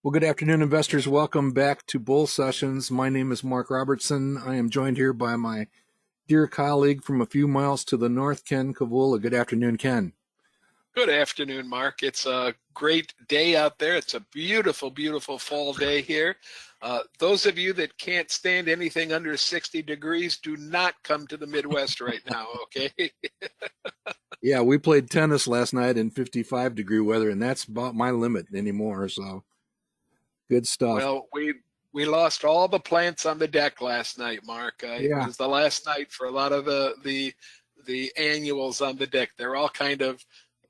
Well, good afternoon, investors. Welcome back to Bull Sessions. My name is Mark Robertson. I am joined here by my dear colleague from a few miles to the north, Ken Kavula. Good afternoon, Ken. Good afternoon, Mark. It's a great day out there. It's a beautiful, beautiful fall day here. Those of you that can't stand anything under 60 degrees, do not come to the Midwest right now, okay? Yeah, we played tennis last night in 55-degree weather, and that's about my limit anymore. So good stuff. Well, we lost all the plants on the deck last night, Mark. It Yeah, was the last night for a lot of the annuals on the deck. They're all kind of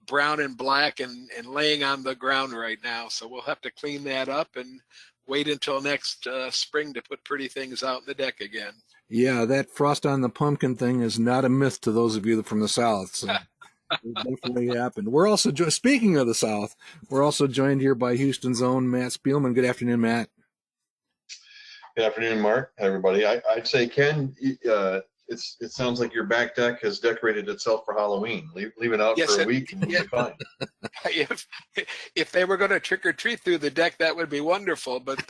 brown and black and laying on the ground right now. So we'll have to clean that up and wait until next spring to put pretty things out in the deck again. yeah, that frost on the pumpkin thing is not a myth to those of you from the south. So it definitely happened. We're also speaking of the south. We're also joined here by Houston's own Matt Spielman. Good afternoon, Matt. Good afternoon, Mark. Hi, everybody. I'd say, Ken, it sounds like your back deck has decorated itself for Halloween. Leave it out Yes, for a week and you'll be fine. if they were going to trick or treat through the deck, that would be wonderful. But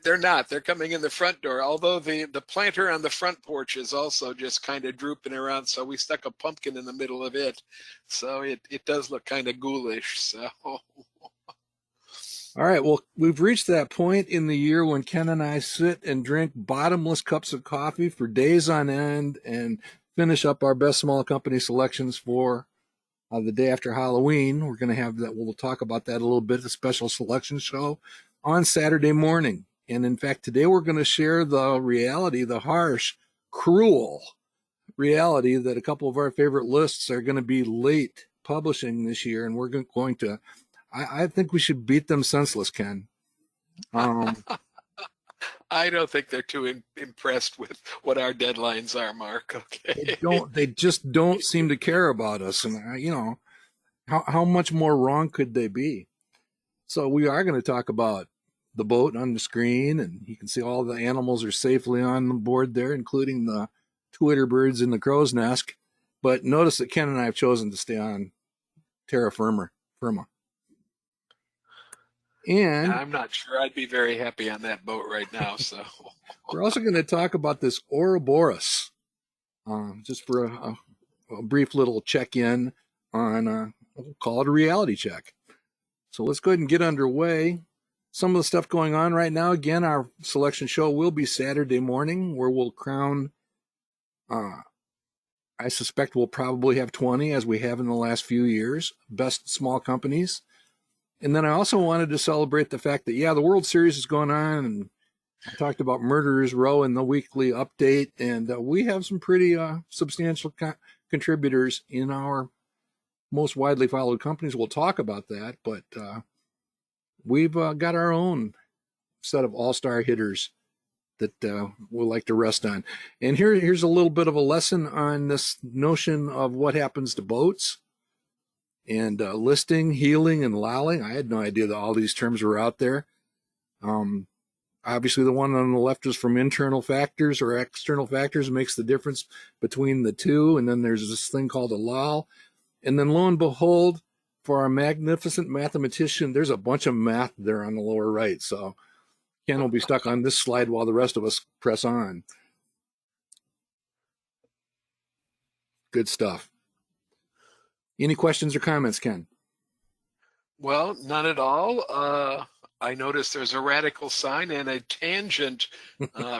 they're not. They're coming in the front door. Although the planter on the front porch is also just kind of drooping around. So we stuck a pumpkin in the middle of it. So it does look kind of ghoulish. So. All right, well, we've reached that point in the year when Ken and I sit and drink bottomless cups of coffee for days on end and finish up our best small company selections for the day after Halloween. We're going to have that. We'll talk about that a little bit, a special selection show on Saturday morning. And in fact, today we're going to share the reality, the harsh, cruel reality that a couple of our favorite lists are going to be late publishing this year. And we're going to I think we should beat them senseless, Ken. I don't think they're too impressed with what our deadlines are, Mark. Okay. They just don't seem to care about us. And, how much more wrong could they be? So we are going to talk about the boat on the screen, and you can see all the animals are safely on the board there, including the Twitter birds in the crow's nest. But notice that Ken and I have chosen to stay on terra firma. And I'm not sure I'd be very happy on that boat right now. So we're also going to talk about this Ouroboros, just for a brief little check-in on, we'll call it a reality check. So let's go ahead and get underway. Some of the stuff going on right now, again, our selection show will be Saturday morning, where we'll crown, I suspect we'll probably have 20, as we have in the last few years, best small companies. And then I also wanted to celebrate the fact that, the World Series is going on, and I talked about Murderers Row in the weekly update, and we have some pretty substantial contributors in our most widely followed companies. We'll talk about that, but we've got our own set of all-star hitters that we'll like to rest on. And here's a little bit of a lesson on this notion of what happens to boats. And listing, heeling, and lolling. I had no idea that all these terms were out there. Obviously, the one on the left is from internal factors or external factors, makes the difference between the two. And then there's this thing called a lull. And then lo and behold, for our magnificent mathematician, there's a bunch of math there on the lower right. So Ken will be stuck on this slide while the rest of us press on. Good stuff. Any questions or comments, Ken? well, none at all. I noticed there's a radical sign and a tangent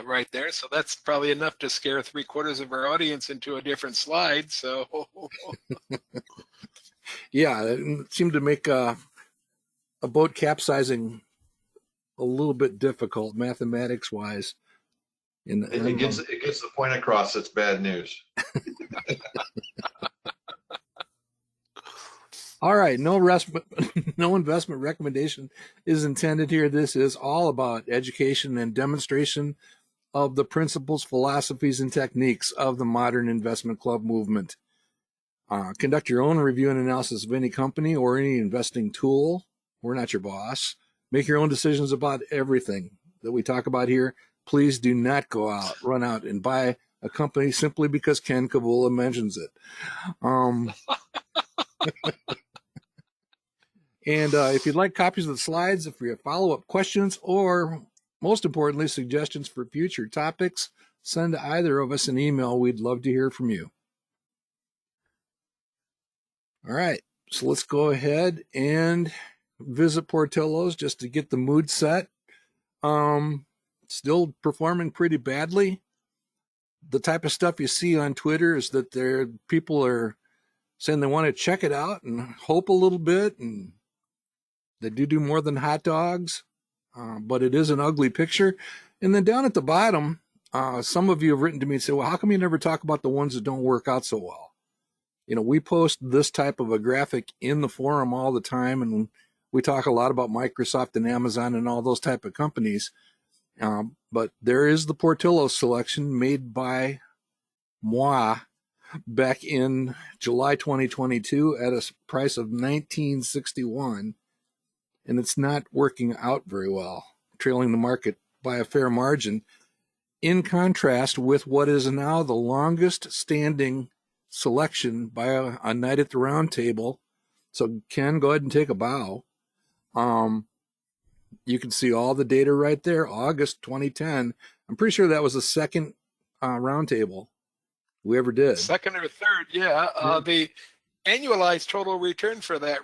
right there. So that's probably enough to scare 3/4 of our audience into a different slide. So Yeah, it seemed to make a boat capsizing a little bit difficult mathematics-wise. It gets the point across. It's bad news. All right, no investment recommendation is intended here. This is all about education and demonstration of the principles, philosophies, and techniques of the modern investment club movement. Conduct your own review and analysis of any company or any investing tool. We're not your boss. Make your own decisions about everything that we talk about here. Please do not run out and buy a company simply because Ken Kavula mentions it. And if you'd like copies of the slides, if you have follow-up questions, or most importantly, suggestions for future topics, send either of us an email. We'd love to hear from you. All right, so let's go ahead and visit Portillo's just to get the mood set. Still performing pretty badly. The type of stuff you see on Twitter is that people are saying they want to check it out and hope a little bit, and they do more than hot dogs, but it is an ugly picture. And then down at the bottom, some of you have written to me and said, well, how come you never talk about the ones that don't work out so well? You know, we post this type of a graphic in the forum all the time, and we talk a lot about Microsoft and Amazon and all those type of companies. But there is the Portillo selection made by moi back in July 2022 at a price of $19.61, and it's not working out very well, trailing the market by a fair margin, in contrast with what is now the longest standing selection by a night at the round table. So Ken, go ahead and take a bow. You can see all the data right there, August 2010. I'm pretty sure that was the second round table we ever did. Second or third, yeah. The annualized total return for that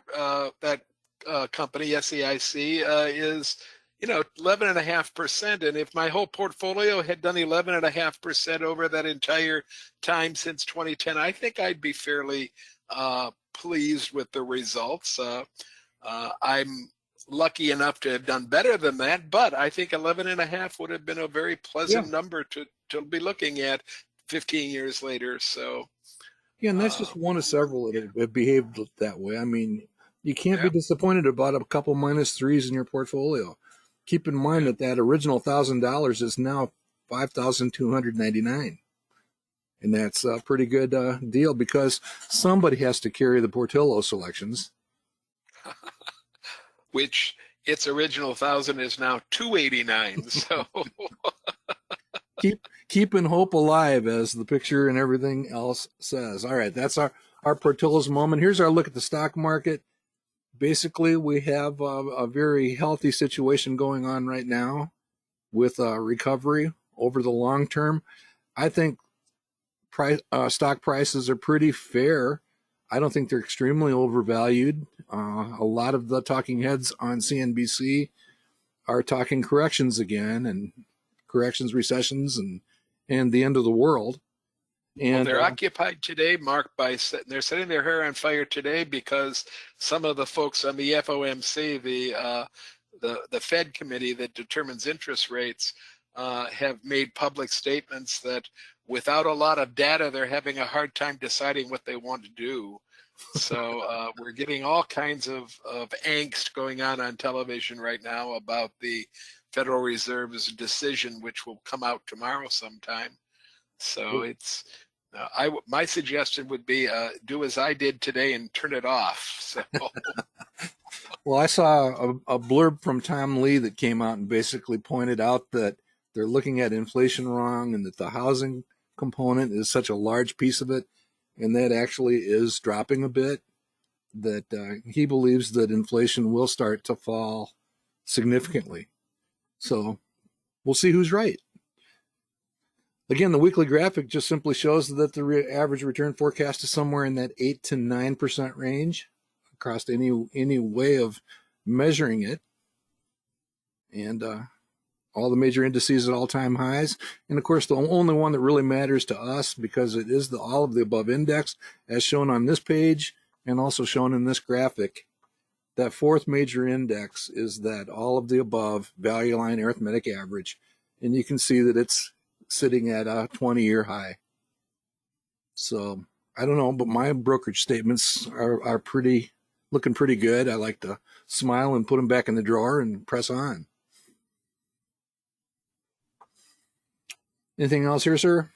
company, SEIC, is 11.5%. And if my whole portfolio had done 11.5% over that entire time since 2010, I think I'd be fairly pleased with the results. I'm lucky enough to have done better than that, but I think 11.5 would have been a very pleasant number to be looking at 15 years later. So yeah, and that's just one of several that have behaved that way. I mean, you can't be disappointed about a couple -3s in your portfolio. Keep in mind that original $1,000 is now $5,299, and that's a pretty good deal because somebody has to carry the Portillo selections. Which its original 1,000 is now 289. So keeping hope alive, as the picture and everything else says. All right, that's our Portillo's moment. Here's our look at the stock market. Basically, we have a very healthy situation going on right now with recovery over the long term. I think stock prices are pretty fair. I don't think they're extremely overvalued. A lot of the talking heads on CNBC are talking corrections again, and corrections, recessions, and the end of the world. And they're occupied today, Mark, they're setting their hair on fire today because some of the folks on the FOMC, the Fed committee that determines interest rates, have made public statements that without a lot of data, they're having a hard time deciding what they want to do. So we're getting all kinds of angst going on television right now about the Federal Reserve's decision, which will come out tomorrow sometime. So it's my suggestion would be do as I did today and turn it off. So. Well, I saw a blurb from Tom Lee that came out and basically pointed out that they're looking at inflation wrong, and that the housing component is such a large piece of it, and that actually is dropping a bit, that he believes that inflation will start to fall significantly. So we'll see who's right. Again, the weekly graphic just simply shows that the average return forecast is somewhere in that 8 to 9% range across any way of measuring it. And all the major indices at all-time highs. And of course, the only one that really matters to us, because it is the all of the above index, as shown on this page and also shown in this graphic. That fourth major index is that all of the above value line arithmetic average. And you can see that it's sitting at a 20-year high. So I don't know, but my brokerage statements are looking pretty good. I like to smile and put them back in the drawer and press on. Anything else here, sir?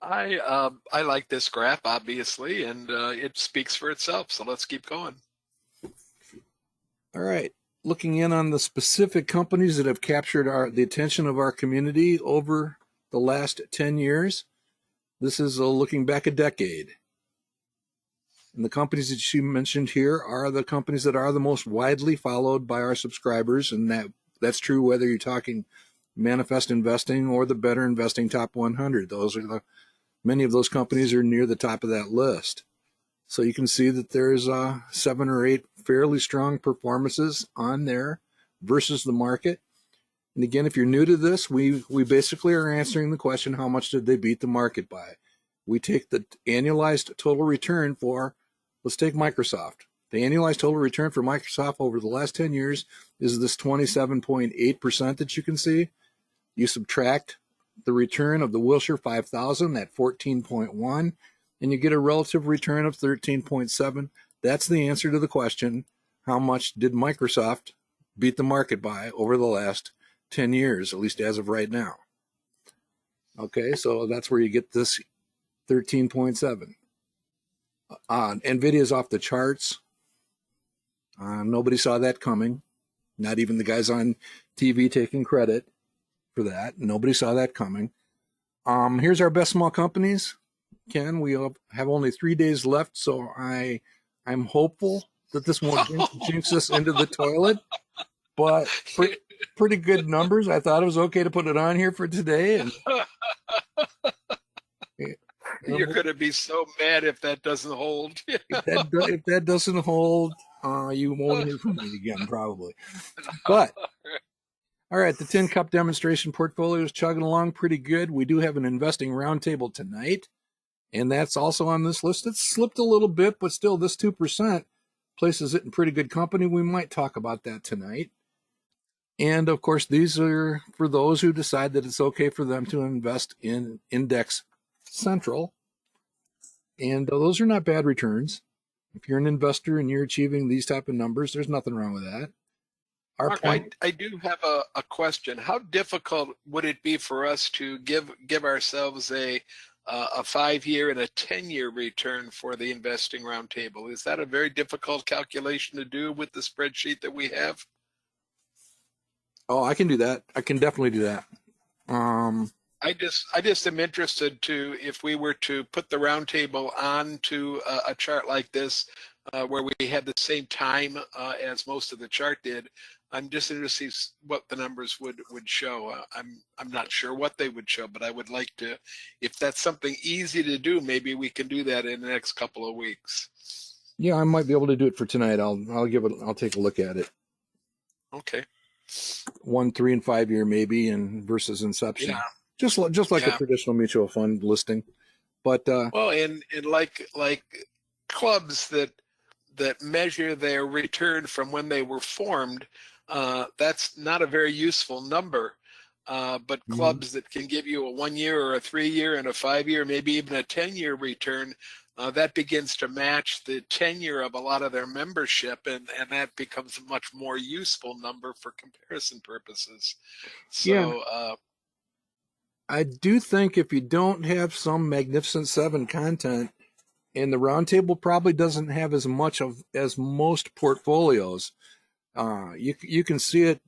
I like this graph, obviously, and it speaks for itself. So let's keep going. All right. Looking in on the specific companies that have captured the attention of our community over the last 10 years. This is looking back a decade. And the companies that you mentioned here are the companies that are the most widely followed by our subscribers, and that's true whether you're talking Manifest Investing or the Better Investing Top 100. Many of those companies are near the top of that list. So you can see that there's 7 or 8 fairly strong performances on there versus the market. And again, if you're new to this, we basically are answering the question, how much did they beat the market by? We take the annualized total return for, let's take Microsoft. The annualized total return for Microsoft over the last 10 years is this 27.8% that you can see. You subtract the return of the Wilshire 5000 at 14.1, and you get a relative return of 13.7. That's the answer to the question, how much did Microsoft beat the market by over the last 10 years, at least as of right now? Okay, so that's where you get this 13.7. NVIDIA's off the charts. Nobody saw that coming. Not even the guys on TV taking credit for that. Nobody saw that coming. Here's our best small companies. Ken, we have only 3 days left, so I'm hopeful that this won't jinx us into the toilet. But pretty good numbers. I thought it was okay to put it on here for today. And you're going to be so mad if that doesn't hold. if that doesn't hold, you won't hear from me again, probably. But all right, the Tin Cup demonstration portfolio is chugging along pretty good. We do have an investing roundtable tonight, and that's also on this list. It's slipped a little bit, but still, this 2% places it in pretty good company. We might talk about that tonight. And of course, these are for those who decide that it's okay for them to invest in Index Central. And those are not bad returns. If you're an investor and you're achieving these type of numbers, there's nothing wrong with that. Mark, I do have a question. How difficult would it be for us to give ourselves a 5-year and a 10-year return for the investing roundtable? Is that a very difficult calculation to do with the spreadsheet that we have? Oh, I can do that. I can definitely do that. I just am interested to, if we were to put the roundtable onto a chart like this, where we had the same time as most of the chart did. I'm just interested to see what the numbers would show. I'm not sure what they would show, but I would like to, if that's something easy to do, maybe we can do that in the next couple of weeks. Yeah, I might be able to do it for tonight. I'll take a look at it. Okay. 1, 3, and 5 year maybe, and versus inception. Yeah. Just like a traditional mutual fund listing. But well, and like clubs that measure their return from when they were formed, that's not a very useful number. But clubs that can give you a 1 year or a 3 year and a 5 year, maybe even a 10-year return, that begins to match the tenure of a lot of their membership, and that becomes a much more useful number for comparison purposes. So yeah. I do think if you don't have some Magnificent Seven content, and the roundtable probably doesn't have as much as most portfolios, you can see it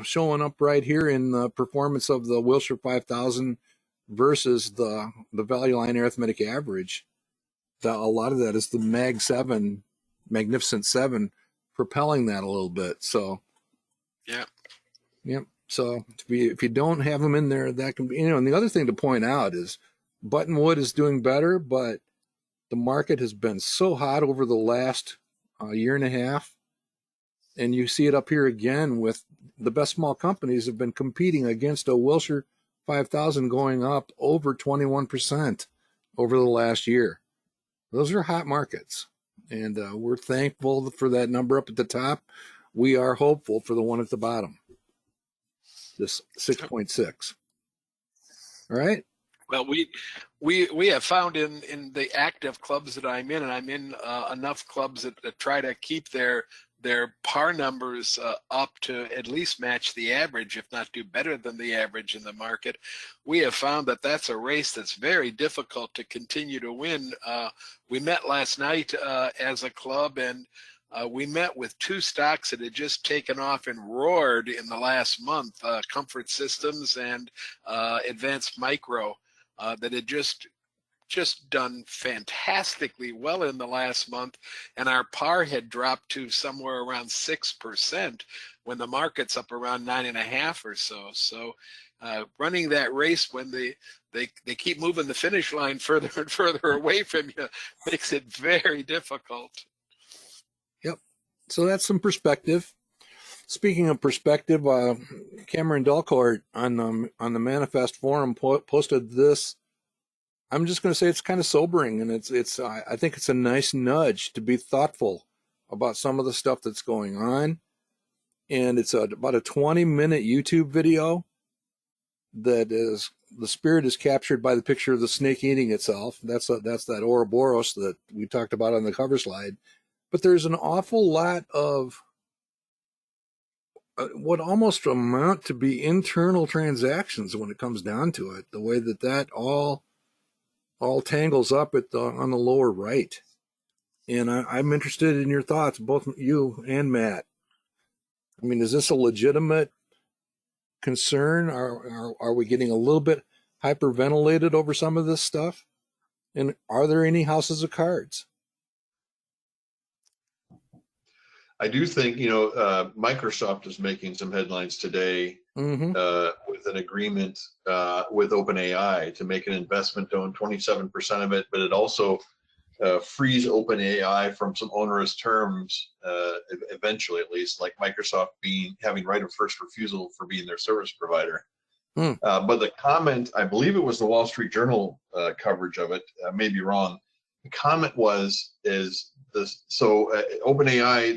showing up right here in the performance of the Wilshire 5000 versus the value line arithmetic average. A lot of that is the Magnificent Seven propelling that a little bit. So yeah. So if you don't have them in there, that can be, and the other thing to point out is Buttonwood is doing better, but the market has been so hot over the last year and a half. And you see it up here again with the best small companies have been competing against a Wilshire 5000 going up over 21% over the last year. Those are hot markets. And we're thankful for that number up at the top. We are hopeful for the one at the bottom. This 6.6. All right. Well, we have found in the active clubs that I'm in, and I'm in enough clubs that try to keep their par numbers up to at least match the average, if not do better than the average in the market. We have found that that's a race that's very difficult to continue to win. We met last night as a club, and we met with 2 stocks that had just taken off and roared in the last month, Comfort Systems and Advanced Micro, that had just just done fantastically well in the last month, and our par had dropped to somewhere around 6% when the market's up around 9.5 or so. So running that race when they keep moving the finish line further and further away from you makes it very difficult. Yep. So that's some perspective. Speaking of perspective, Cameron Delcourt on the Manifest forum posted this. I'm just going to say it's kind of sobering, and I think it's a nice nudge to be thoughtful about some of the stuff that's going on. And it's about a 20-minute YouTube video that is, the spirit is captured by the picture of the snake eating itself. That's that Ouroboros that we talked about on the cover slide. But there's an awful lot of what almost amount to be internal transactions when it comes down to it. The way that all tangles up on the lower right. And I'm interested in your thoughts, both you and Matt. I mean, is this a legitimate concern? Are we getting a little bit hyperventilated over some of this stuff? And are there any houses of cards? I do think, Microsoft is making some headlines today with an agreement with OpenAI to make an investment to own 27% of it, but it also frees OpenAI from some onerous terms, eventually at least, like Microsoft having right of first refusal for being their service provider. But the comment, I believe it was the Wall Street Journal coverage of it, I may be wrong. The comment OpenAI,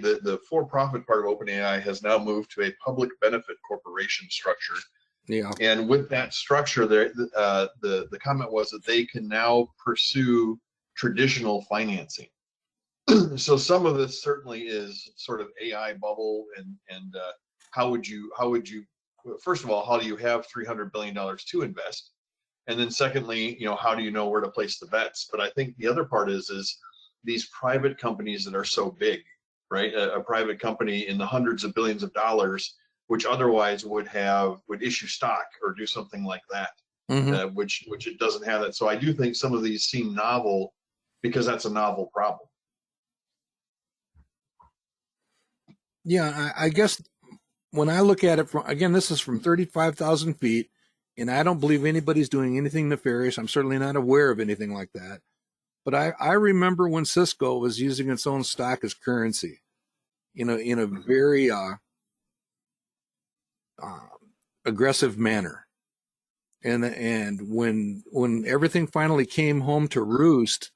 the for-profit part of OpenAI has now moved to a public benefit corporation structure. Yeah. And with that structure, the comment was that they can now pursue traditional financing. So some of this certainly is sort of AI bubble, and how would you first of all, how do you have $300 billion to invest? And then secondly, how do you know where to place the bets? But I think the other part is these private companies that are so big, right? A private company in the hundreds of billions of dollars, which otherwise would issue stock or do something like that, which it doesn't have that. So I do think some of these seem novel because that's a novel problem. Yeah, I guess when I look at it this is from 35,000 feet, and I don't believe anybody's doing anything nefarious. I'm certainly not aware of anything like that. But I remember when Cisco was using its own stock as currency, in a very aggressive manner. And when everything finally came home to roost,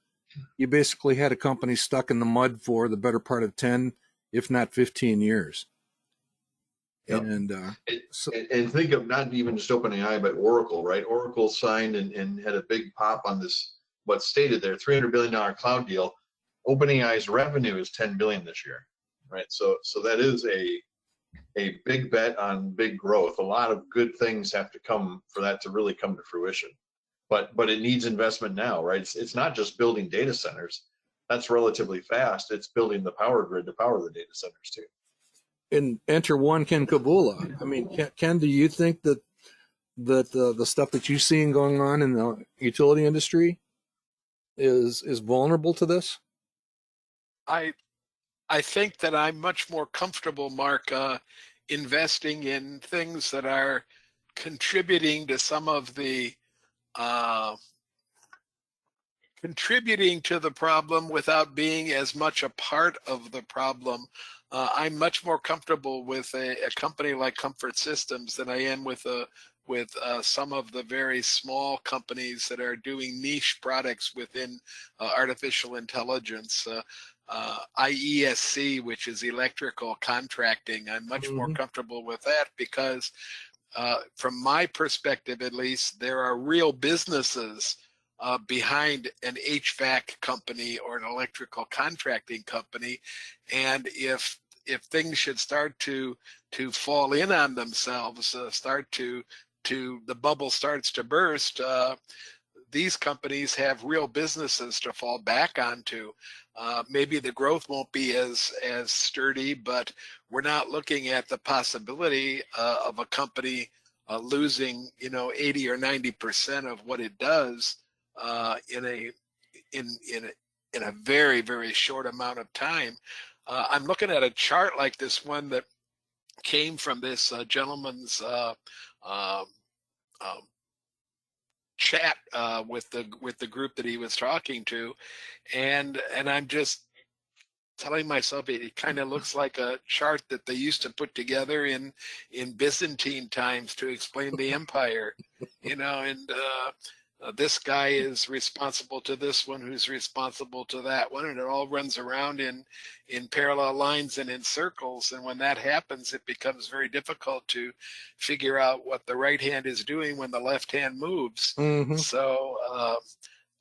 you basically had a company stuck in the mud for the better part of 10, if not 15 years. Yep. And think of not even just OpenAI, but Oracle, right? Oracle signed and had a big pop on this, what's stated there, $300 billion cloud deal. OpenAI's revenue is $10 billion this year, right? So that is a big bet on big growth. A lot of good things have to come for that to really come to fruition. But it needs investment now, right? It's not just building data centers. That's relatively fast. It's building the power grid to power the data centers too. And enter one Ken Kabula. I mean, Ken, do you think that the stuff that you're seeing going on in the utility industry is vulnerable to this? I think that I'm much more comfortable, Mark, investing in things that are contributing to some of the contributing to the problem without being as much a part of the problem. I'm much more comfortable with a company like Comfort Systems than I am with some of the very small companies that are doing niche products within artificial intelligence. IESC, which is electrical contracting, I'm much more comfortable with that because from my perspective, at least, there are real businesses behind an HVAC company or an electrical contracting company. And if things should start to fall in on themselves, the bubble starts to burst, these companies have real businesses to fall back onto. Maybe the growth won't be as sturdy, but we're not looking at the possibility of a company losing 80 or 90% of what it does in a very, very short amount of time. I'm looking at a chart like this one that came from this gentleman's um, chat with the group that he was talking to, and I'm just telling myself it kind of looks like a chart that they used to put together in Byzantine times to explain the empire, and this guy is responsible to this one, who's responsible to that one, and it all runs around in parallel lines and in circles. And when that happens, it becomes very difficult to figure out what the right hand is doing when the left hand moves. Mm-hmm. So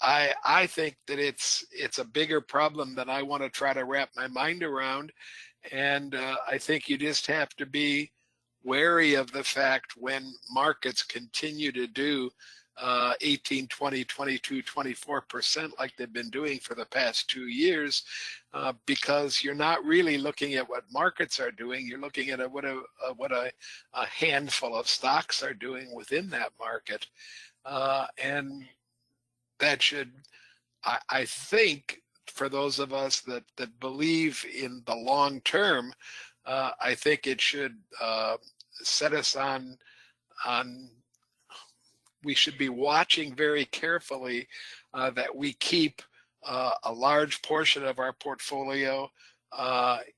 I think that it's a bigger problem than I want to try to wrap my mind around. And I think you just have to be wary of the fact when markets continue to do 18, 20, 22, 24% like they've been doing for the past 2 years, because you're not really looking at what markets are doing. You're looking at what a handful of stocks are doing within that market. And that should, I think, for those of us that believe in the long term, I think it should set us on we should be watching very carefully that we keep a large portion of our portfolio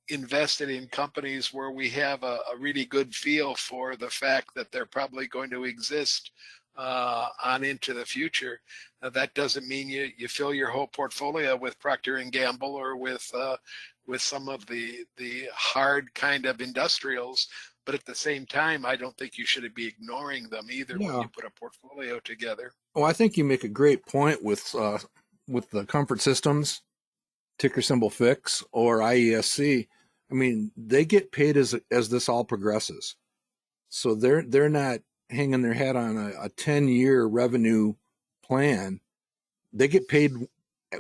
invested in companies where we have a really good feel for the fact that they're probably going to exist on into the future. That doesn't mean you fill your whole portfolio with Procter & Gamble or with some of the hard kind of industrials. But at the same time, I don't think you should be ignoring them either when you put a portfolio together. Well, I think you make a great point with the Comfort Systems, ticker symbol FIX, or IESC. I mean, they get paid as this all progresses. So they're not hanging their head on a 10-year revenue plan. They get paid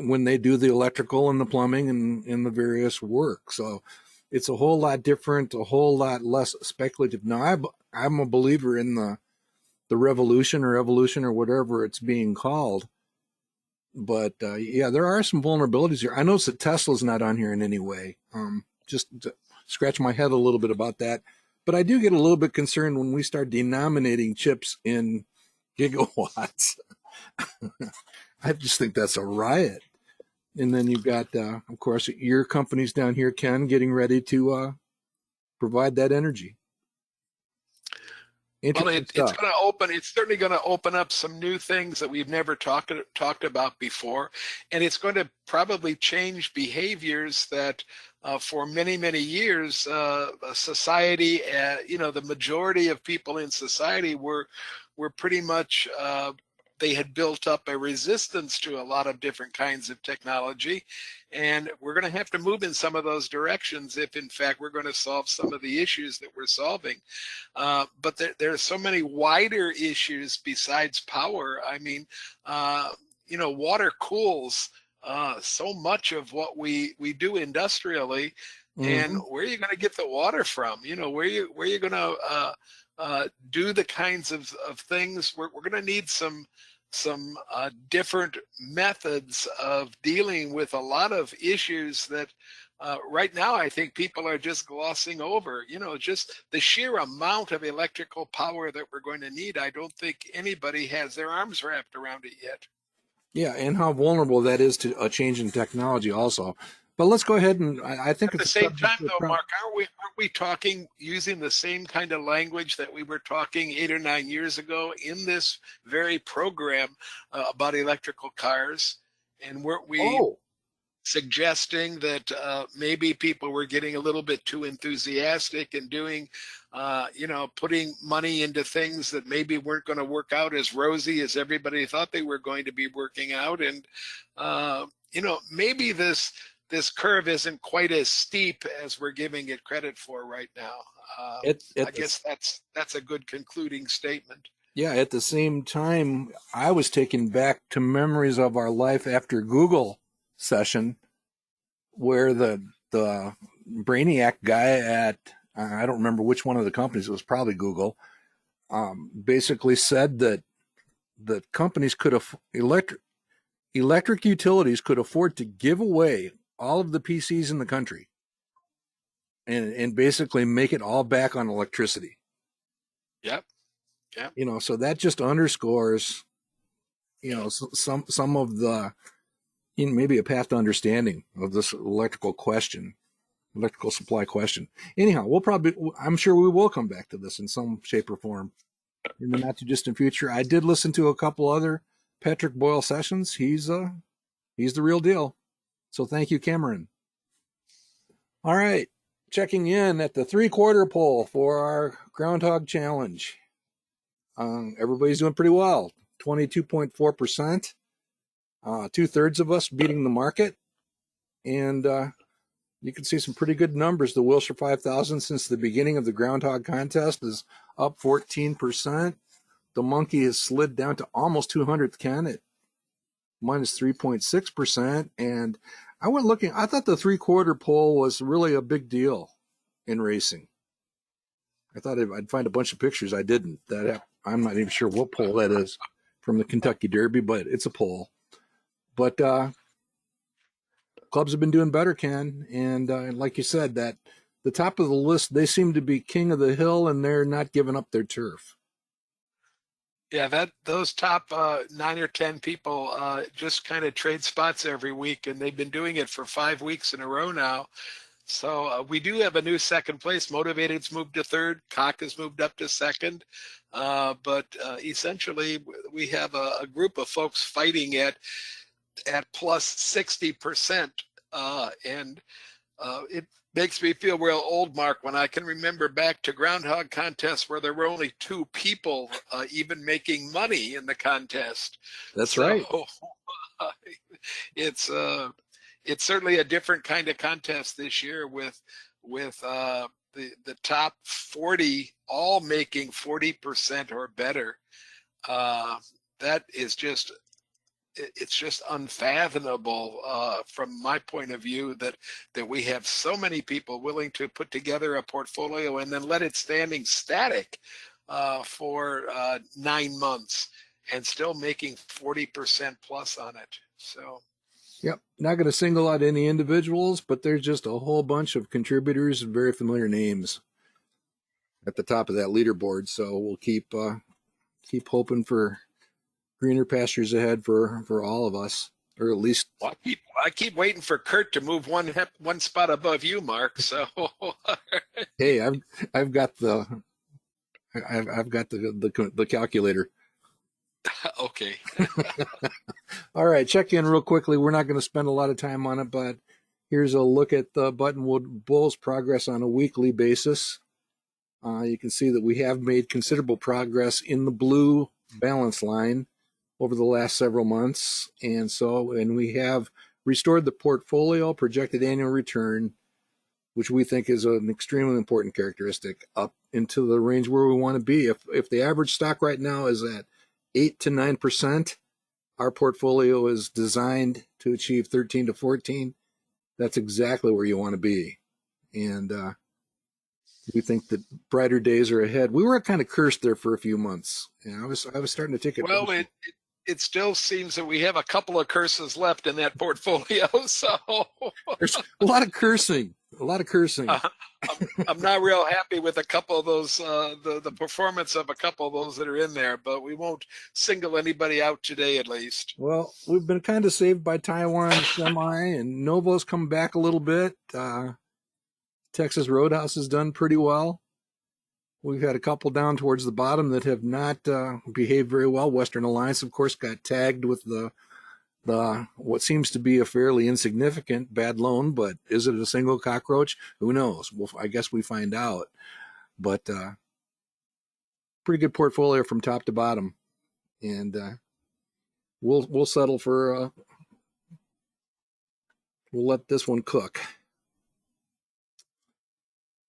when they do the electrical and the plumbing and the various work. So it's a whole lot different, a whole lot less speculative. Now, I'm a believer in the revolution or evolution or whatever it's being called. But yeah, there are some vulnerabilities here. I notice that Tesla's not on here in any way. Just to scratch my head a little bit about that. But I do get a little bit concerned when we start denominating chips in gigawatts. I just think that's a riot. And then you've got, of course, your companies down here, Ken, getting ready to provide that energy. Well, it's going to open. It's certainly going to open up some new things that we've never talked about before, and it's going to probably change behaviors that, for many, many years, society, the majority of people in society were pretty much. They had built up a resistance to a lot of different kinds of technology, and we're going to have to move in some of those directions if, in fact, we're going to solve some of the issues that we're solving. But there are so many wider issues besides power. I mean, water cools so much of what we do industrially, and where are you going to get the water from? Where you going to do the kinds of things. We're going to need some different methods of dealing with a lot of issues that right now I think people are just glossing over. Just the sheer amount of electrical power that we're going to need. I don't think anybody has their arms wrapped around it yet. Yeah, and how vulnerable that is to a change in technology also. But let's go ahead and I think at the same time, though, Mark, aren't we talking using the same kind of language that we were talking 8 or 9 years ago in this very program about electrical cars? And weren't we suggesting that maybe people were getting a little bit too enthusiastic and doing, putting money into things that maybe weren't going to work out as rosy as everybody thought they were going to be working out? And, maybe this curve isn't quite as steep as we're giving it credit for right now. I guess that's a good concluding statement. Yeah, at the same time, I was taken back to memories of our life after Google session, where the brainiac guy at, I don't remember which one of the companies, it was probably Google, basically said that the companies could electric utilities could afford to give away all of the PCs in the country and basically make it all back on electricity. Yep. Yep. So that just underscores, some of the, maybe a path to understanding of this electrical supply question. Anyhow, I'm sure we will come back to this in some shape or form in the not too distant future. I did listen to a couple other Patrick Boyle sessions. He's the real deal. So thank you, Cameron. All right. Checking in at the 3/4 poll for our Groundhog Challenge. Everybody's doing pretty well. 22.4%. 2/3 of us beating the market. And you can see some pretty good numbers. The Wilshire 5000 since the beginning of the Groundhog contest is up 14%. The Monkey has slid down to almost 200th Ken at minus 3.6%. And I went looking, I thought the 3/4 poll was really a big deal in racing. I thought I'd find a bunch of pictures. I didn't. I'm not even sure what poll that is from the Kentucky Derby, but it's a poll. But clubs have been doing better, Ken. And like you said, that the top of the list, they seem to be king of the hill, and they're not giving up their turf. Yeah, those top 9 or 10 people just kind of trade spots every week, and they've been doing it for 5 weeks in a row now. So we do have a new second place. Motivated's moved to third. Cock has moved up to second. But essentially, we have a group of folks fighting at plus 60%. And it makes me feel real old, Mark, when I can remember back to Groundhog contests where there were only 2 people even making money in the contest. That's right. It's certainly a different kind of contest this year with the top 40 all making 40% or better. That is just unfathomable from my point of view that we have so many people willing to put together a portfolio and then let it standing static for 9 months and still making 40% plus on it. So. Yep. Not going to single out any individuals, but there's just a whole bunch of contributors and very familiar names at the top of that leaderboard. So we'll keep hoping for greener pastures ahead for all of us, or at least. Well, I keep waiting for Kurt to move one spot above you, Mark. So. Hey, I've got the calculator. Okay. All right, check in real quickly. We're not going to spend a lot of time on it, but here's a look at the Buttonwood Bulls progress on a weekly basis. You can see that we have made considerable progress in the blue balance line over the last several months. And we have restored the portfolio projected annual return, which we think is an extremely important characteristic, up into the range where we want to be. If the average stock right now is at 8 to 9%, our portfolio is designed to achieve 13 to 14. That's exactly where you want to be. And we think that brighter days are ahead. We were kind of cursed there for a few months. I was starting to take it. Well, it still seems that we have a couple of curses left in that portfolio. So there's a lot of cursing. I'm not real happy with a couple of those, the performance of a couple of those that are in there, but we won't single anybody out today, at least. Well, we've been kind of saved by Taiwan Semi, and Novo's come back a little bit. Texas Roadhouse has done pretty well. We've had a couple down towards the bottom that have not behaved very well. Western Alliance, of course, got tagged with the what seems to be a fairly insignificant bad loan, but is it a single cockroach? Who knows? I guess we find out. But pretty good portfolio from top to bottom, and we'll settle for we'll let this one cook.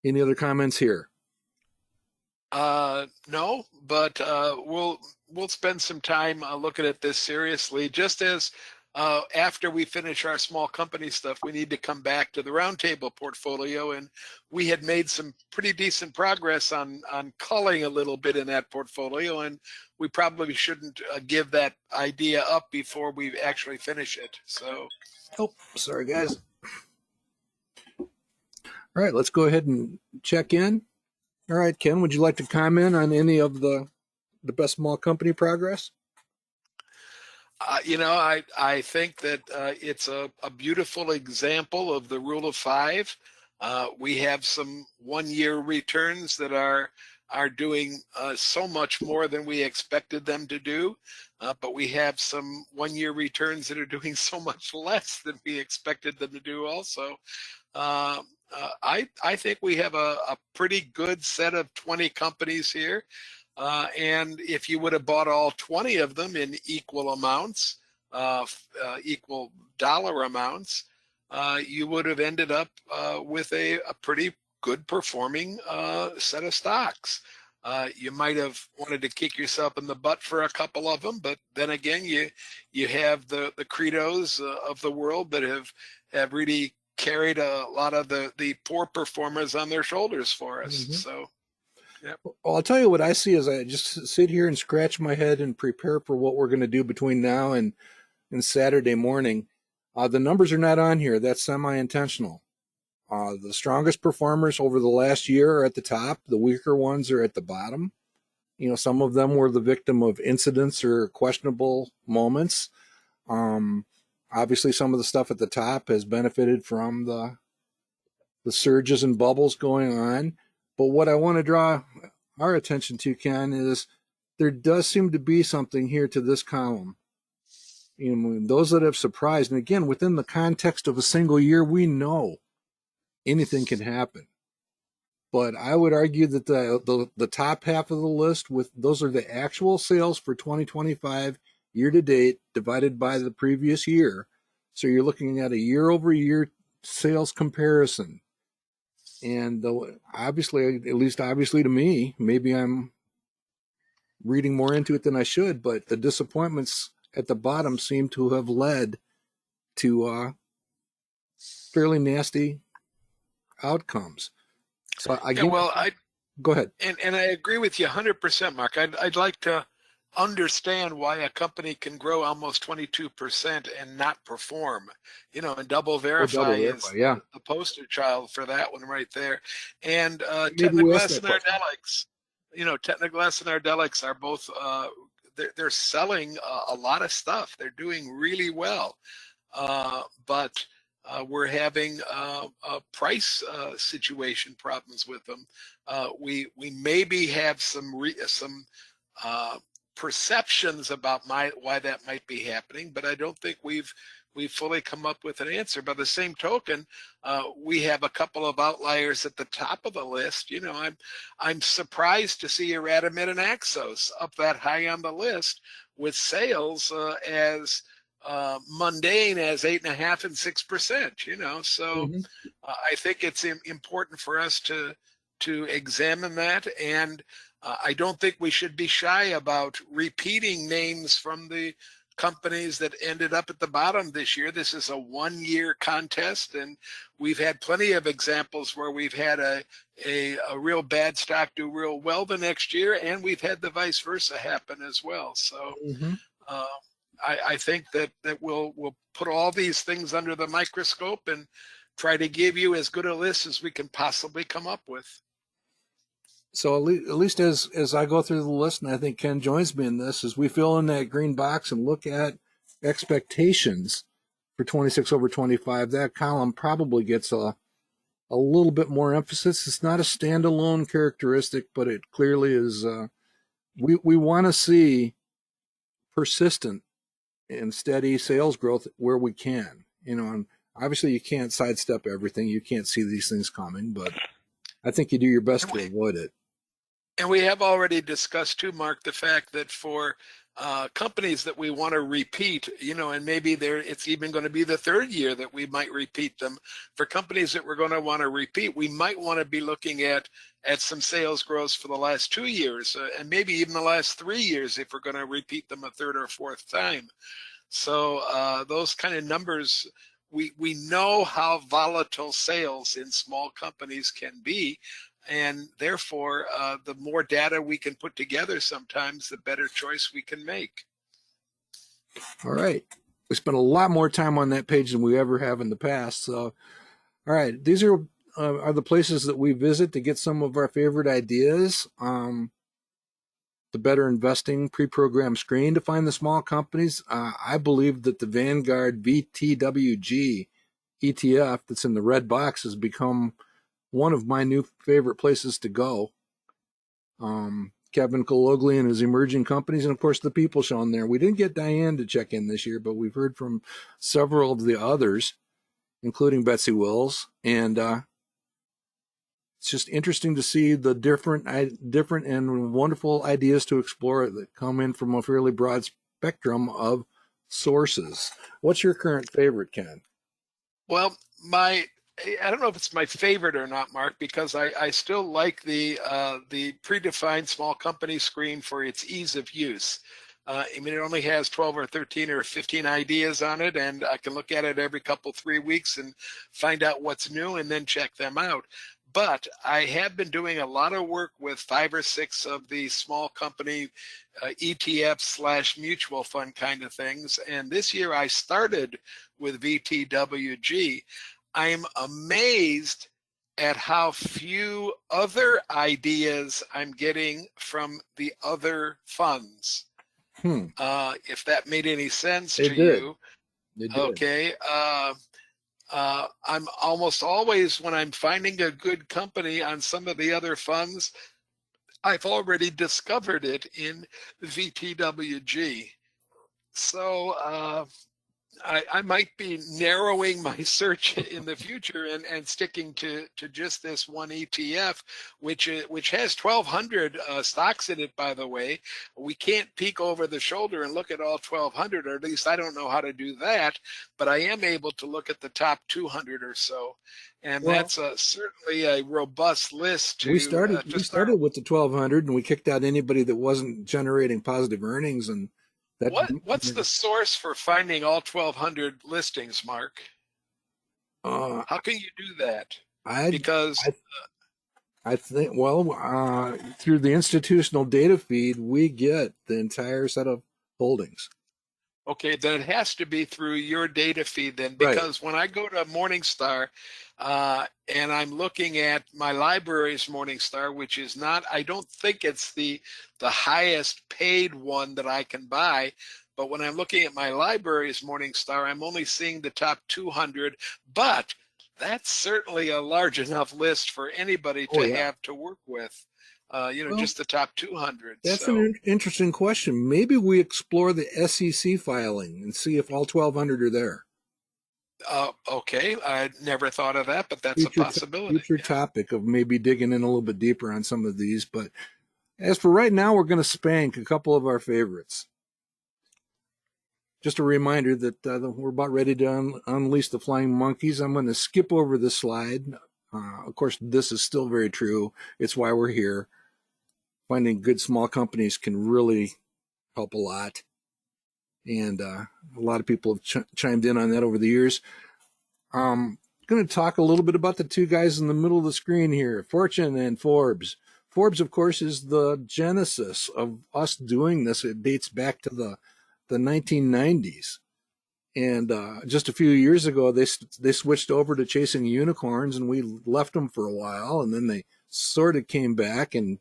Any other comments here? No, but we'll spend some time looking at this seriously, just as after we finish our small company stuff, we need to come back to the roundtable portfolio. And we had made some pretty decent progress on culling a little bit in that portfolio. And we probably shouldn't give that idea up before we actually finish it. So, Oh, sorry, guys. All right, let's go ahead and check in. All right, Ken, would you like to comment on any of the best small company progress? I think that it's a beautiful example of the rule of five. We have some one-year returns that are doing so much more than we expected them to do, but we have some one-year returns that are doing so much less than we expected them to do also. I think we have a pretty good set of 20 companies here. And if you would have bought all 20 of them in equal amounts, equal dollar amounts, you would have ended up with a pretty good performing set of stocks. You might have wanted to kick yourself in the butt for a couple of them, but then again, you have the Credos of the world that have really carried a lot of the poor performers on their shoulders for us. Mm-hmm. So. Yep. Well, I'll tell you what I see as I just sit here and scratch my head and prepare for what we're going to do between now and Saturday morning. The numbers are not on here. That's semi-intentional. The strongest performers over the last year are at the top. The weaker ones are at the bottom. You know, some of them were the victim of incidents or questionable moments. Obviously, some of the stuff at the top has benefited from the surges and bubbles going on. But what I want to draw our attention to, Ken, is there does seem to be something here to this column. You know, those that have surprised, and again, within the context of a single year, we know anything can happen. But I would argue that the top half of the list, with those are the actual sales for 2025 year to date divided by the previous year. So you're looking at a year over year sales comparison. And obviously, at least obviously to me, maybe I'm reading more into it than I should, but the disappointments at the bottom seem to have led to fairly nasty outcomes. So again, go ahead. And I agree with you 100%, Mark. I'd like to understand why a company can grow almost 22% and not perform. You know, and Double Verify is the poster child for that one right there. And Technoglass and Ardelyx, Technoglass and Ardelyx are both they're selling a lot of stuff. They're doing really well, but we're having price situation problems with them. We maybe have some perceptions about why that might be happening, but I don't think we've fully come up with an answer. By the same token, we have a couple of outliers at the top of the list. You know, I'm surprised to see Iradimed and Axos up that high on the list with sales as mundane as 8.5% and 6%. You know, so I think it's important for us to examine that, and I don't think we should be shy about repeating names from the companies that ended up at the bottom this year. This is a one-year contest, and we've had plenty of examples where we've had a real bad stock do real well the next year, and we've had the vice versa happen as well. So I think that we'll put all these things under the microscope and try to give you as good a list as we can possibly come up with. So at least as I go through the list, and I think Ken joins me in this, as we fill in that green box and look at expectations for 26 over 25, that column probably gets a little bit more emphasis. It's not a standalone characteristic, but it clearly is. We want to see persistent and steady sales growth where we can. You know, and obviously you can't sidestep everything. You can't see these things coming, but I think you do your best to avoid it. And we have already discussed too, Mark, the fact that for companies that we want to repeat, you know, and maybe it's even going to be the third year that we might repeat them. For companies that we're going to want to repeat, we might want to be looking at some sales growth for the last 2 years, and maybe even the last 3 years if we're going to repeat them a third or fourth time. So those kind of numbers, we know how volatile sales in small companies can be. And therefore, the more data we can put together sometimes, the better choice we can make. All right. We spent a lot more time on that page than we ever have in the past. So, all right. These are the places that we visit to get some of our favorite ideas. The Better Investing pre-programmed screen to find the small companies. I believe that the Vanguard VTWG ETF that's in the red box has become one of my new favorite places to go. Kevin Kalogli and his emerging companies, and of course the people shown there. We didn't get Diane to check in this year, but we've heard from several of the others, including Betsy Wills, and it's just interesting to see the different and wonderful ideas to explore that come in from a fairly broad spectrum of sources. What's your current favorite, Ken? Well, I don't know if it's my favorite or not, Mark, because I still like the predefined small company screen for its ease of use. I mean, it only has 12 or 13 or 15 ideas on it, and I can look at it every 3 weeks and find out what's new and then check them out. But I have been doing a lot of work with 5 or 6 of the small company ETF / mutual fund kind of things. And this year I started with VTWG. I'm amazed at how few other ideas I'm getting from the other funds. If that made any sense to you. They did. Okay. I'm almost always, when I'm finding a good company on some of the other funds, I've already discovered it in VTWG. So I might be narrowing my search in the future and sticking to just this one ETF, which has 1,200 stocks in it, by the way. We can't peek over the shoulder and look at all 1,200, or at least I don't know how to do that, but I am able to look at the top 200 or so. And that's certainly a robust list we started with the 1,200, and we kicked out anybody that wasn't generating positive earnings. And what's the source for finding all 1,200 listings, Mark? How can you do that? Because I think, through the institutional data feed, we get the entire set of holdings. Okay, then it has to be through your data feed then, because when I go to Morningstar and I'm looking at my library's Morningstar, which is not, I don't think it's the highest paid one that I can buy, but when I'm looking at my library's Morningstar, I'm only seeing the top 200, but that's certainly a large enough list for anybody to have to work with. Just the top 200. That's an interesting question. Maybe we explore the SEC filing and see if all 1,200 are there. Okay, I never thought of that, but that's a possibility. Future topic of maybe digging in a little bit deeper on some of these. But as for right now, we're going to spank a couple of our favorites. Just a reminder that we're about ready to unleash the flying monkeys. I'm going to skip over this slide. Of course, this is still very true. It's why we're here. Finding good small companies can really help a lot. And a lot of people have chimed in on that over the years. I'm going to talk a little bit about the two guys in the middle of the screen here, Fortune and Forbes. Forbes, of course, is the genesis of us doing this. It dates back to the 1990s. And just a few years ago, they switched over to chasing unicorns, and we left them for a while, and then they sort of came back. And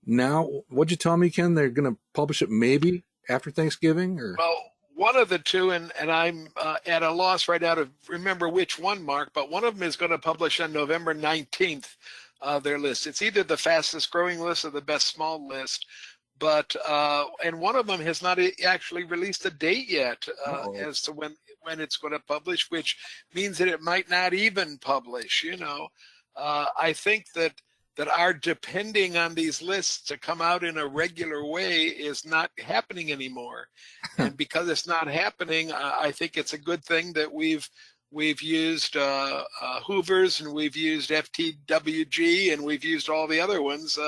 now, what'd you tell me, Ken? They're going to publish it maybe after Thanksgiving? Or? Well, one of the two, and I'm at a loss right now to remember which one, Mark, but one of them is going to publish on November 19th, their list. It's either the fastest growing list or the best small list. But and one of them has not actually released a date yet as to when it's going to publish, which means that it might not even publish. I think that our depending on these lists to come out in a regular way is not happening anymore. And because it's not happening, I think it's a good thing that we've we've used Hoover's, and we've used FTWG, and we've used all the other ones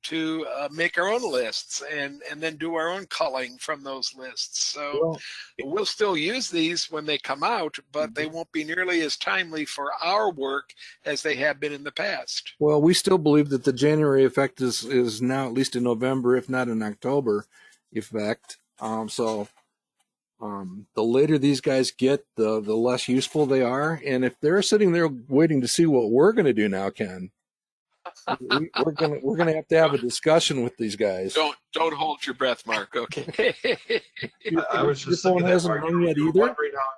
to make our own lists and then do our own culling from those lists. So Well, we'll still use these when they come out, but they won't be nearly as timely for our work as they have been in the past. well, we still believe that the January effect is now at least in November, if not in October effect. The later these guys get, the less useful they are. And if they're sitting there waiting to see what we're going to do now, Ken, we're gonna have a discussion with these guys. Don't hold your breath, Mark. Okay. I was just Your phone thinking that, hasn't Mark, rung yet you were either? wondering how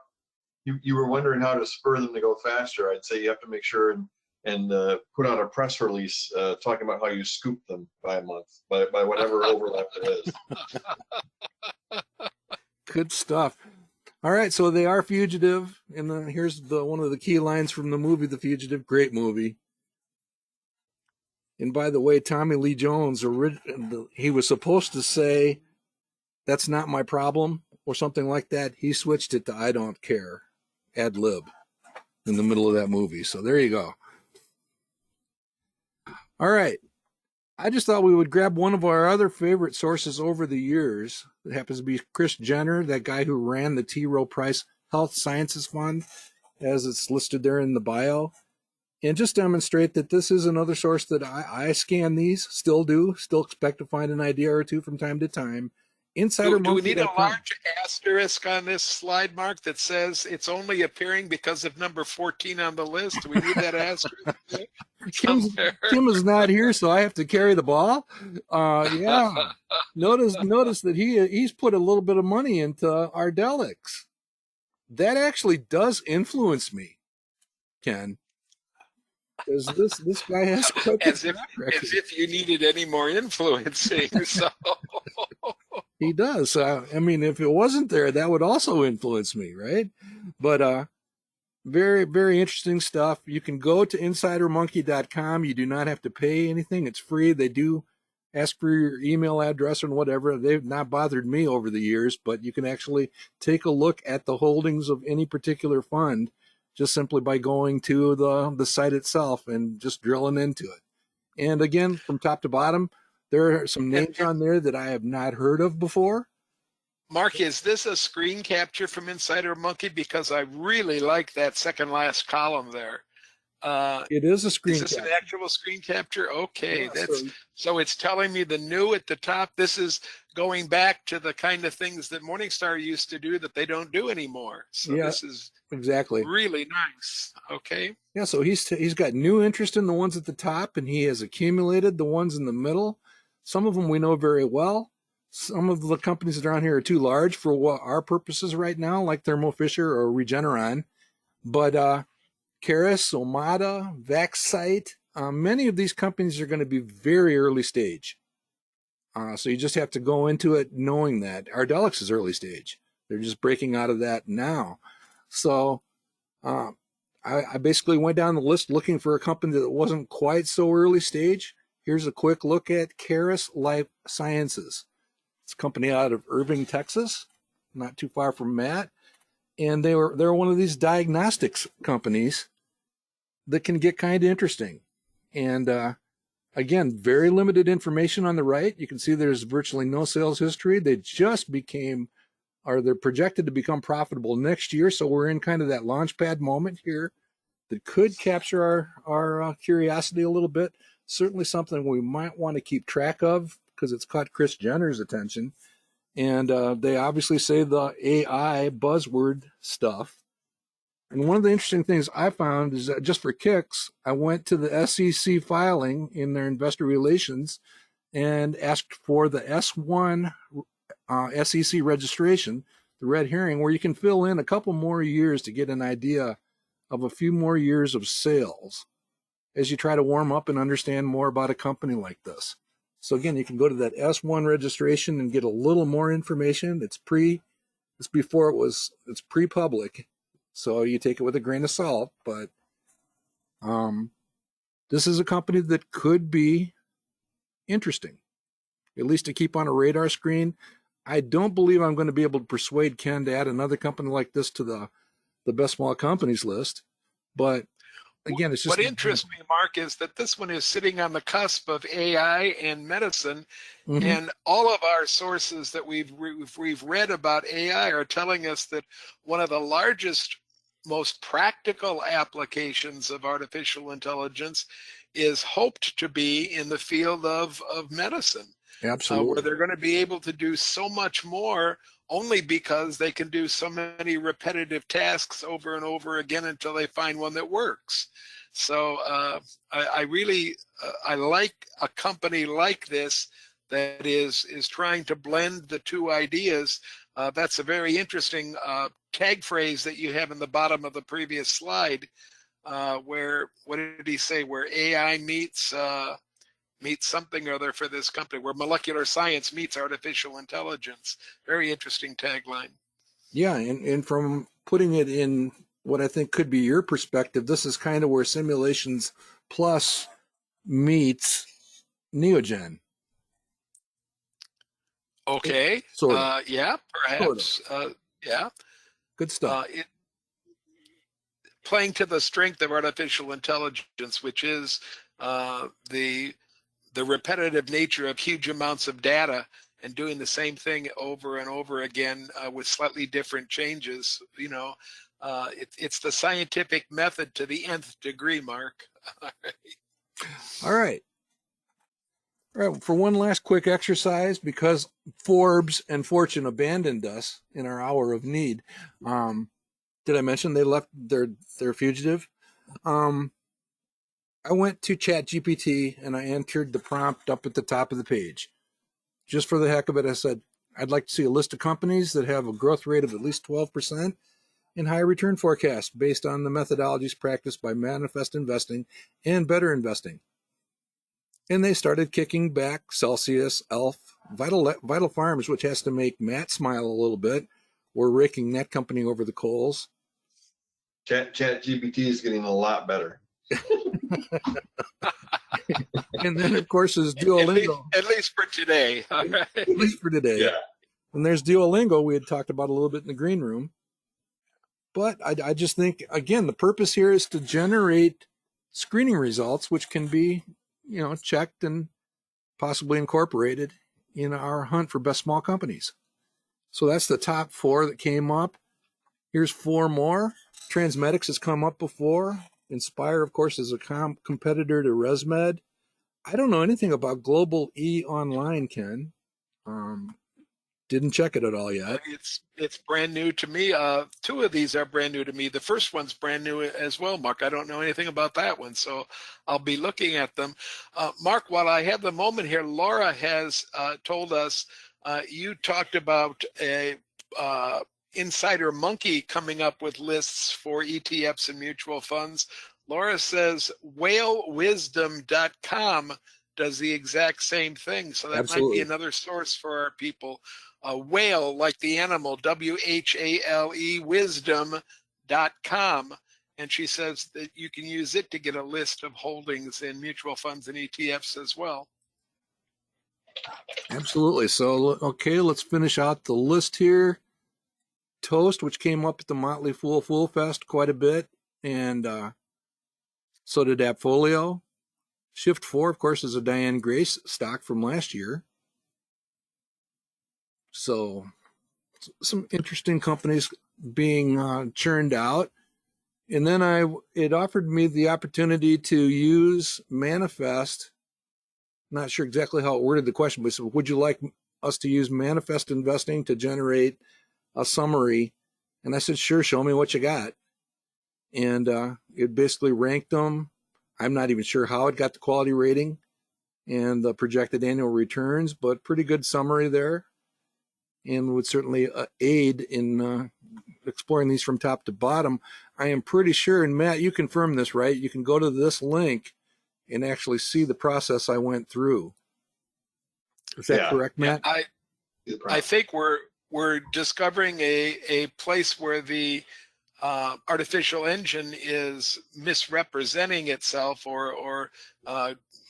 you were wondering how to spur them to go faster. I'd say you have to make sure and put out a press release talking about how you scoop them by a month, by whatever overlap there is. Good stuff. All right, so they are fugitive, and here's one of the key lines from the movie The Fugitive. Great movie. And by the way, Tommy Lee Jones, he was supposed to say, "That's not my problem," or something like that. He switched it to "I don't care," ad lib, in the middle of that movie. So there you go. All right. I just thought we would grab one of our other favorite sources over the years. It happens to be Kris Jenner, that guy who ran the T. Rowe Price Health Sciences Fund, as it's listed there in the bio. And just demonstrate that this is another source that I scan these, still expect to find an idea or two from time to time. Do we need a large asterisk on this slide, Mark, that says it's only appearing because of number 14 on the list? Do we need that asterisk? Kim is not here, so I have to carry the ball. Yeah. Notice that he's put a little bit of money into Ardelyx. That actually does influence me, Ken. Because this guy has quite as if you needed any more influencing. So he does. I mean, if it wasn't there, that would also influence me, right? But very, very interesting stuff. You can go to insidermonkey.com. You do not have to pay anything. It's free. They do ask for your email address and whatever. They've not bothered me over the years, but you can actually take a look at the holdings of any particular fund just simply by going to the site itself and just drilling into it. And again, from top to bottom, there are some names on there that I have not heard of before. Mark, is this a screen capture from Insider Monkey? Because I really like that second last column there. It is a screen capture. Is this an actual screen capture? Okay, Yeah, so it's telling me the new at the top. This is going back to the kind of things that Morningstar used to do that they don't do anymore. So yeah, this is exactly really nice. Okay. Yeah, so he's got new interest in the ones at the top, and he has accumulated the ones in the middle. Some of them we know very well. Some of the companies that are on here are too large for what our purposes right now, like Thermo Fisher or Regeneron. But Kris, Omada, Vaxcyte, many of these companies are going to be very early stage. So you just have to go into it knowing that. Ardelyx is early stage. They're just breaking out of that now. So I basically went down the list looking for a company that wasn't quite so early stage. Here's a quick look at Caris Life Sciences. It's a company out of Irving, Texas, not too far from Matt. And they're one of these diagnostics companies that can get kind of interesting. And again, very limited information on the right. You can see there's virtually no sales history. They just they're projected to become profitable next year. So we're in kind of that launch pad moment here that could capture our curiosity a little bit. Certainly something we might want to keep track of because it's caught Kris Jenner's attention. And they obviously say the AI buzzword stuff. And one of the interesting things I found is that just for kicks, I went to the SEC filing in their investor relations and asked for the S1 SEC registration, the red herring, where you can fill in a couple more years to get an idea of a few more years of sales as you try to warm up and understand more about a company like this. So again, you can go to that S1 registration and get a little more information. It's pre-public. So you take it with a grain of salt, but this is a company that could be interesting, at least to keep on a radar screen. I don't believe I'm going to be able to persuade Ken to add another company like this to the best small companies list. But again, it's just what interests me, Mark, is that this one is sitting on the cusp of AI and medicine. Mhm. And all of our sources that we've read about AI are telling us that one of the largest, most practical applications of artificial intelligence is hoped to be in the field of medicine, where Absolutely. they're going to be able to do so much more only because they can do so many repetitive tasks over and over again until they find one that works. So I really I like a company like this that is trying to blend the two ideas. That's a very interesting tag phrase that you have in the bottom of the previous slide, where, what did he say, where AI meets something or other for this company, where molecular science meets artificial intelligence. Very interesting tagline. Yeah, and from putting it in what I think could be your perspective, this is kind of where Simulations Plus meets Neogen. Okay. Sort of. Yeah, perhaps. Yeah. Good stuff. Playing to the strength of artificial intelligence, which is the repetitive nature of huge amounts of data and doing the same thing over and over again with slightly different changes. It's the scientific method to the nth degree, Mark. All right. All right. For one last quick exercise, because Forbes and Fortune abandoned us in our hour of need. Did I mention they left their fugitive? I went to ChatGPT and I entered the prompt up at the top of the page. Just for the heck of it, I said, I'd like to see a list of companies that have a growth rate of at least 12% and high return forecasts based on the methodologies practiced by Manifest Investing and Better Investing. And they started kicking back Celsius, Elf, Vital Farms, which has to make Matt smile a little bit. We're raking that company over the coals. ChatGPT is getting a lot better. And then, of course, is Duolingo. At least for today. All right. At least for today. Yeah. And there's Duolingo we had talked about a little bit in the green room. But I just think, again, the purpose here is to generate screening results, which can be, checked and possibly incorporated in our hunt for best small companies. So that's the top 4 that came up. Here's 4 more. Transmedics has come up before. Inspire, of course, is a competitor to ResMed. I don't know anything about Global E Online, Ken. Didn't check it at all yet. It's brand new to me. 2 of these are brand new to me. The first one's brand new as well, Mark. I don't know anything about that one, so I'll be looking at them. Mark, while I have the moment here, Laura has told us you talked about a Insider Monkey coming up with lists for ETFs and mutual funds. Laura says whalewisdom.com does the exact same thing. So that Absolutely. might be another source for our people. Whale, like the animal, WHALE, wisdom.com. And she says that you can use it to get a list of holdings in mutual funds and ETFs as well. Absolutely. So, okay, let's finish out the list here. Toast, which came up at the Motley Fool Fest quite a bit, and so did Appfolio. Shift 4, of course, is a Diane Grace stock from last year. So some interesting companies being churned out. And then it offered me the opportunity to use Manifest. Not sure exactly how it worded the question, but it said, would you like us to use Manifest Investing to generate a summary? And I said, sure, show me what you got. And it basically ranked them. I'm not even sure how it got the quality rating and the projected annual returns, but pretty good summary there, and would certainly aid in exploring these from top to bottom. I am pretty sure, and Matt, you confirm this, right? You can go to this link and actually see the process I went through. Is that correct, Matt? I think we're discovering a place where the artificial engine is misrepresenting itself or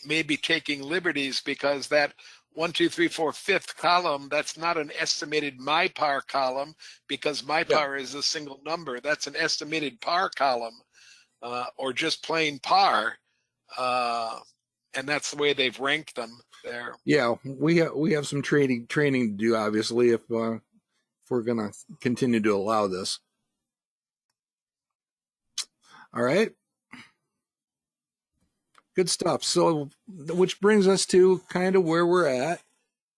maybe taking liberties, because that 1, 2, 3, 4, fifth column, that's not an estimated my par column, because my Yeah. par is a single number. That's an estimated par column, or just plain par. And that's the way they've ranked them there. Yeah, we have some training to do, obviously, if we're going to continue to allow this. All right. Good stuff. So, which brings us to kind of where we're at.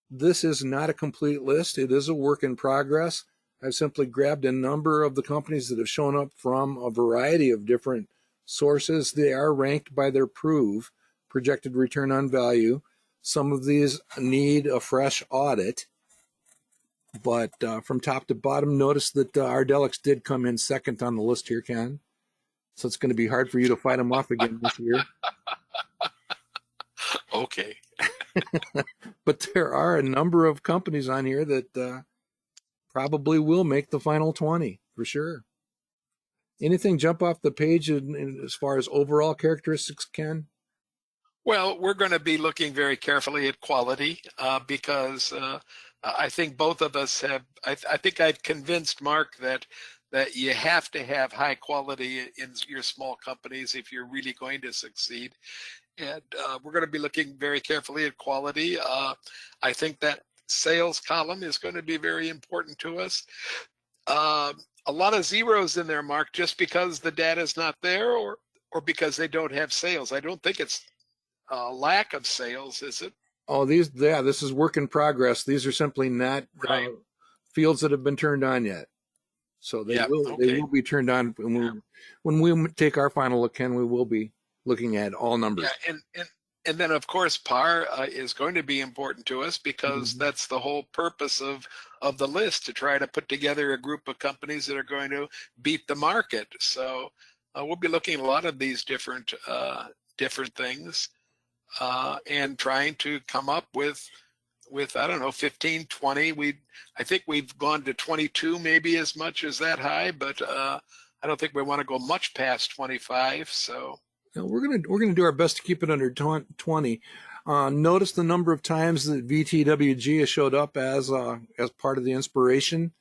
This is not a complete list. It is a work in progress. I've simply grabbed a number of the companies that have shown up from a variety of different sources. They are ranked by their projected return on value. Some of these need a fresh audit. But from top to bottom, notice that Ardelyx did come in second on the list here, Ken. So it's going to be hard for you to fight them off again this year. Okay. But there are a number of companies on here that probably will make the final 20 for sure. Anything jump off the page as far as overall characteristics, Ken? Well, we're going to be looking very carefully at quality, because I think both of us have. I think I've convinced Mark that you have to have high quality in your small companies if you're really going to succeed. And we're going to be looking very carefully at quality. I think that sales column is going to be very important to us. A lot of zeros in there, Mark, just because the data is not there, or because they don't have sales. I don't think it's a lack of sales, is it? Oh, this is work in progress. These are simply not Right. fields that have been turned on yet. So they will be turned on when we take our final look, Ken. We will be looking at all numbers. Yeah, and then of course par is going to be important to us, because that's the whole purpose of the list, to try to put together a group of companies that are going to beat the market. So we'll be looking at a lot of these different things, and trying to come up with I don't know, 15, 20. I think we've gone to 22, maybe as much as that high, but I don't think we want to go much past 25. So. No, we're gonna do our best to keep it under 20. Notice the number of times that VTWG has showed up as part of the inspiration.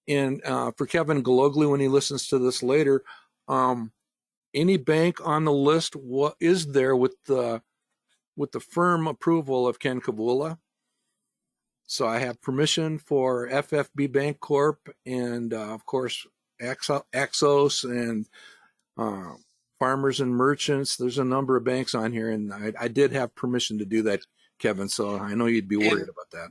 And for Kevin Galoglu, when he listens to this later, any bank on the list is there with the firm approval of Ken Kavula. So I have permission for FFB Bank Corp and of course Axos and Farmers and Merchants. There's a number of banks on here, and I did have permission to do that, Kevin. So I know you'd be worried about that.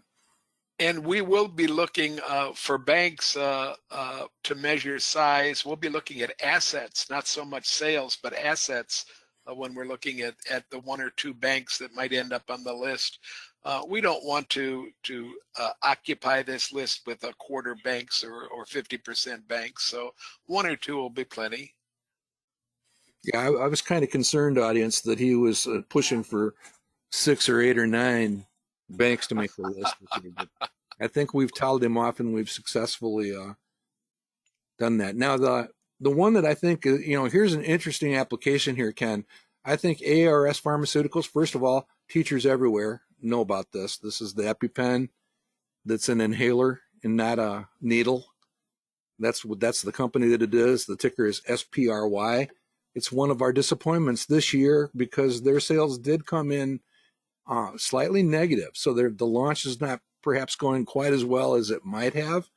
And we will be looking for banks to measure size. We'll be looking at assets, not so much sales, but assets when we're looking at the 1 or 2 banks that might end up on the list. We don't want to occupy this list with a quarter banks or 50% banks. So 1 or 2 will be plenty. Yeah, I was kind of concerned, audience, that he was pushing for 6 or 8 or 9 banks to make the list. But I think we've towed him off, and we've successfully done that. Now, the one that I think, here's an interesting application here, Ken. I think ARS Pharmaceuticals, first of all, teachers everywhere know about this. This is the EpiPen that's an inhaler and not a needle. That's the company that it is. The ticker is SPRY. It's one of our disappointments this year because their sales did come in slightly negative. So the launch is not perhaps going quite as well as it might have.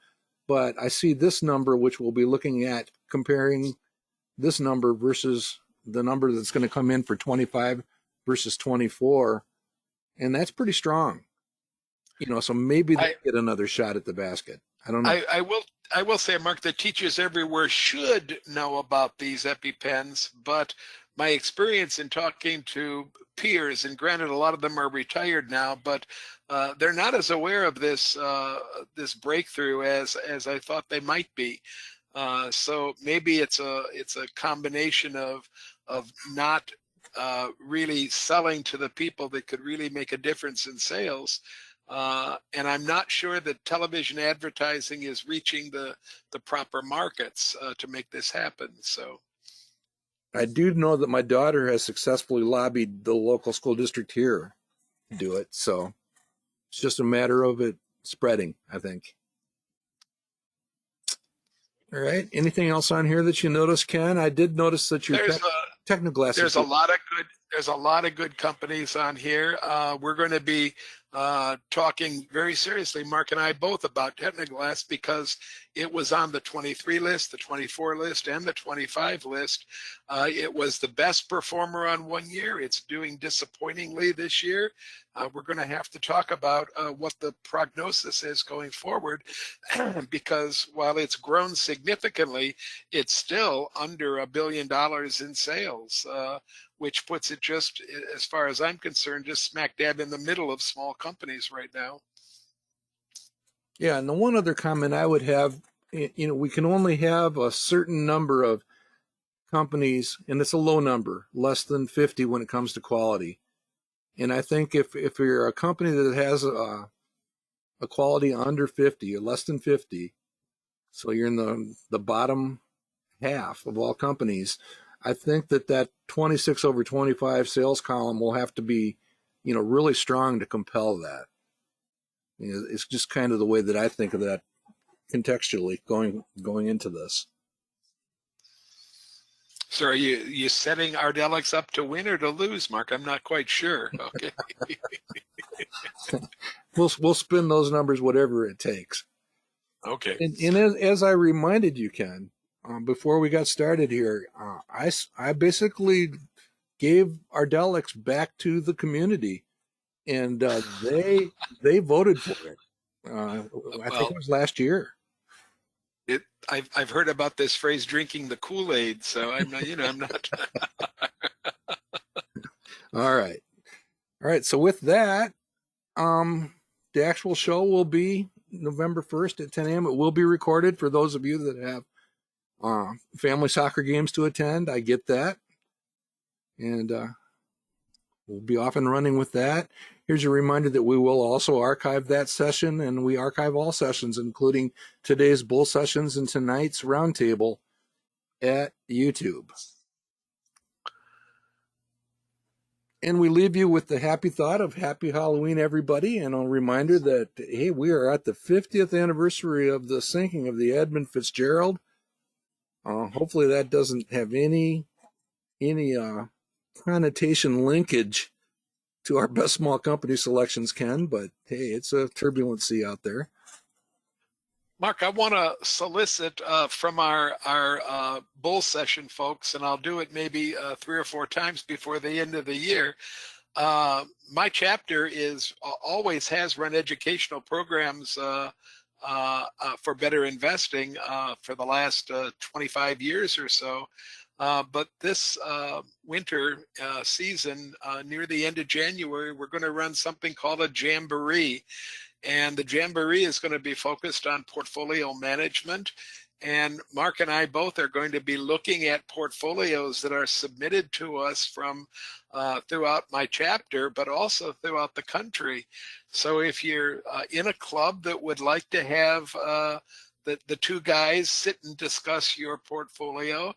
But I see this number, which we'll be looking at, comparing this number versus the number that's going to come in for 25 versus 24. And that's pretty strong. So maybe they get another shot at the basket. I don't know. I will say, Mark, that teachers everywhere should know about these EpiPens, but my experience in talking to peers, and granted a lot of them are retired now, but they're not as aware of this breakthrough as I thought they might be. So maybe it's a combination of not really selling to the people that could really make a difference in sales. And I'm not sure that television advertising is reaching the proper markets to make this happen. So, I do know that my daughter has successfully lobbied the local school district here to do it. So it's just a matter of it spreading, I think. All right. Anything else on here that you noticed, Ken? I did notice that your Technoglass. There's a lot of good companies on here. We're going to be talking very seriously, Mark and I both, about Technoglass because it was on the 23 list, the 24 list, and the 25 list. It was the best performer on 1 year. It's doing disappointingly this year. We're going to have to talk about what the prognosis is going forward because while it's grown significantly, it's still under $1 billion in sales, which puts it just, as far as I'm concerned, just smack dab in the middle of small companies right now. Yeah, and the one other comment I would have, we can only have a certain number of companies, and it's a low number, less than 50 when it comes to quality. And I think if you're a company that has a quality under 50 or less than 50, so you're in the bottom half of all companies, I think that 26 over 25 sales column will have to be, really strong to compel that. It's just kind of the way that I think of that contextually going into this. So are you setting Ardelyx up to win or to lose, Mark? I'm not quite sure. Okay. We'll spin those numbers whatever it takes. Okay. And as I reminded you, Ken, before we got started here, I basically gave Ardelyx back to the community, and they voted for it. I think it was last year. I've heard about this phrase, drinking the Kool-Aid. So I'm not, I'm not. All right. So with that, the actual show will be November 1st at 10 a.m. It will be recorded for those of you that have family soccer games to attend. I get that. And we'll be off and running with that. Here's a reminder that we will also archive that session, and we archive all sessions, including today's bull sessions and tonight's roundtable at YouTube. And we leave you with the happy thought of Happy Halloween, everybody, and a reminder that, hey, we are at the 50th anniversary of the sinking of the Edmund Fitzgerald. Hopefully that doesn't have any connotation linkage to our best small company selections, Ken, but hey, it's a turbulent sea out there. Mark, I want to solicit from our bull session folks, and I'll do it maybe 3 or 4 times before the end of the year. My chapter always has run educational programs for better investing for the last 25 years or so. But this winter season, near the end of January, we're going to run something called a jamboree. And the jamboree is going to be focused on portfolio management. And Mark and I both are going to be looking at portfolios that are submitted to us from throughout my chapter, but also throughout the country. So if you're in a club that would like to have the 2 guys sit and discuss your portfolio,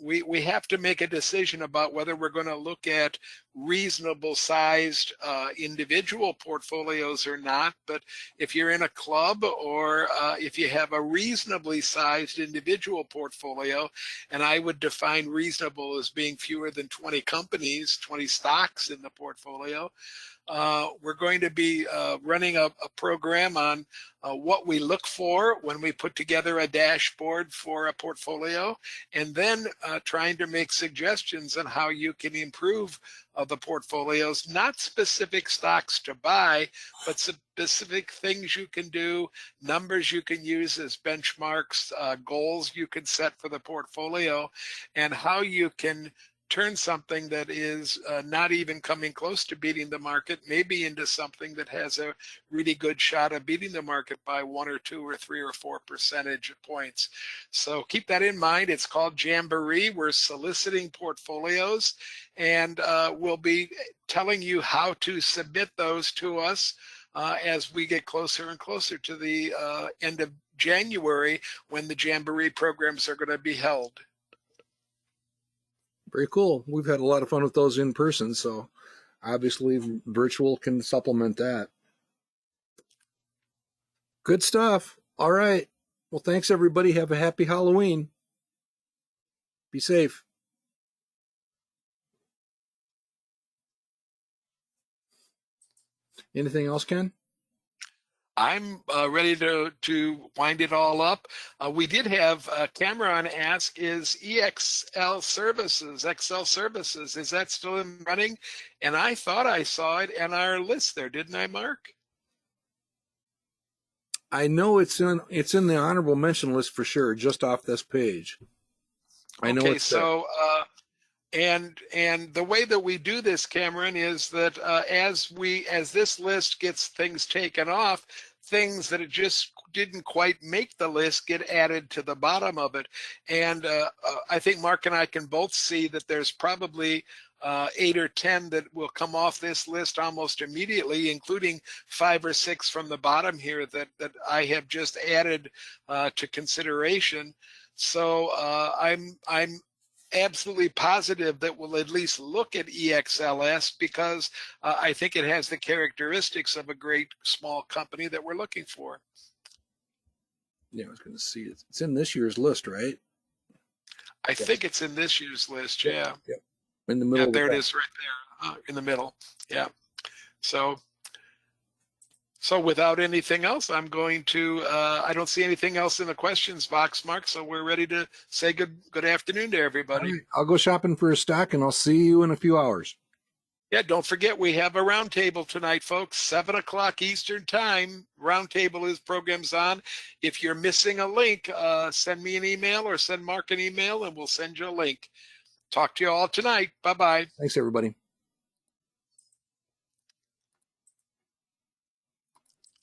we have to make a decision about whether we're going to look at reasonable sized individual portfolios or not. But if you're in a club or if you have a reasonably sized individual portfolio, and I would define reasonable as being fewer than 20 companies, 20 stocks in the portfolio, we're going to be running a program on what we look for when we put together a dashboard for a portfolio, and then trying to make suggestions on how you can improve the portfolios, not specific stocks to buy, but specific things you can do, numbers you can use as benchmarks, goals you can set for the portfolio, and how you can turn something that is not even coming close to beating the market, maybe into something that has a really good shot of beating the market by 1 or 2 or 3 or 4 percentage points. So keep that in mind. It's called Jamboree. We're soliciting portfolios, and we'll be telling you how to submit those to us as we get closer and closer to the end of January, when the Jamboree programs are going to be held. Very cool. We've had a lot of fun with those in person, so obviously virtual can supplement that. Good stuff. All right. Well, thanks everybody. Have a happy Halloween. Be safe. Anything else, Ken? I'm ready to wind it all up. We did have Cameron ask, is Excel Services, is that still in running? And I thought I saw it in our list there, didn't I, Mark? I know it's in the honorable mention list for sure, just off this page. I know Okay, it's there. And the way that we do this, Cameron, is that as this list gets things taken off, things that it just didn't quite make the list get added to the bottom of it. And I think Mark and I can both see that there's probably 8 or 10 that will come off this list almost immediately, including 5 or 6 from the bottom here that I have just added to consideration. So I'm absolutely positive that we'll at least look at EXLS because I think it has the characteristics of a great small company that we're looking for. Yeah, I was going to see it. It's in this year's list, right? I think it's in this year's list. Yeah. Yep. In the middle. Yeah, there it is right there in the middle. Yeah. So without anything else, I'm going to, I don't see anything else in the questions box, Mark, so we're ready to say good afternoon to everybody. Right. I'll go shopping for a stock, and I'll see you in a few hours. Yeah, don't forget, we have a roundtable tonight, folks, 7 o'clock Eastern time. Roundtable is programs on. If you're missing a link, send me an email or send Mark an email, and we'll send you a link. Talk to you all tonight. Bye-bye. Thanks, everybody.